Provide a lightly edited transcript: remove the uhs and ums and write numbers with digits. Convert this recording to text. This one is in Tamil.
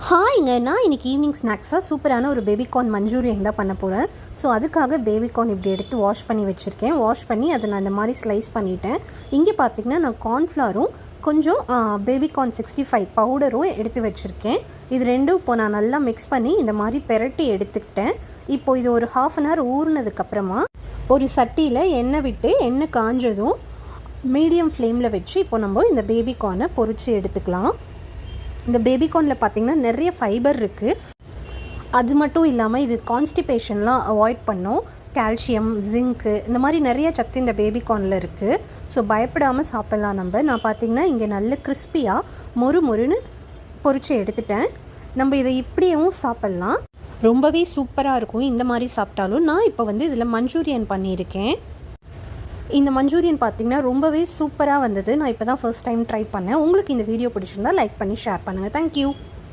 ஹாய்ங்க, நான் இன்றைக்கி ஈவினிங் ஸ்நாக்ஸாக சூப்பரான ஒரு பேபிகார்ன் மஞ்சூரியன் தான் பண்ண போகிறேன். ஸோ அதுக்காக பேபிகார்ன் இப்படி எடுத்து வாஷ் பண்ணி வச்சுருக்கேன். வாஷ் பண்ணி அதை நான் இந்த மாதிரி ஸ்லைஸ் பண்ணிவிட்டேன். இங்கே பார்த்திங்கன்னா நான் கார்ன்ஃப்ளவரும் கொஞ்சம் பேபிகார்ன் 65 பவுடரும் எடுத்து வச்சுருக்கேன். இது ரெண்டும் இப்போ நான் நல்லா மிக்ஸ் பண்ணி இந்த மாதிரி பெரட்டி எடுத்துக்கிட்டேன். இப்போது இது ஒரு 1/2 hour ஊறினதுக்கப்புறமா ஒரு சட்டியில் எண்ணெய் விட்டு எண்ணெய் காஞ்சதும் மீடியம் ஃப்ளேமில் வச்சு இப்போ நம்ம இந்த பேபிகார்னை பொரித்து எடுத்துக்கலாம். இந்த பேபிகார்னில் பார்த்திங்கன்னா நிறைய ஃபைபர் இருக்குது. அது மட்டும் இல்லாமல் இது கான்ஸ்டிபேஷன்லாம் அவாய்ட் பண்ணும். கால்சியம், ஜிங்க்கு, இந்த மாதிரி நிறைய சத்து இந்த பேபிகார்னில் இருக்குது. ஸோ பயப்படாமல் சாப்பிட்லாம் நம்ம. நான் பார்த்திங்கன்னா இங்கே நல்ல கிறிஸ்பியாக மொறுன்னு பொரிச்சு எடுத்துட்டேன். நம்ம இதை இப்படியும் சாப்பிட்லாம், ரொம்பவே சூப்பராக இருக்கும். இந்த மாதிரி சாப்பிட்டாலும் நான் இப்போ இதில் மஞ்சூரியன் பண்ணியிருக்கேன். இந்த மஞ்சூரியன் பார்த்திங்கன்னா ரொம்பவே சூப்பராக வந்தது. நான் இப்போ தான் ஃபர்ஸ்ட் டைம் ட்ரை பண்ணேன். உங்களுக்கு இந்த வீடியோ பிடிச்சிருந்தா லைக் பண்ணி ஷேர் பண்ணுங்கள். தேங்க்யூ.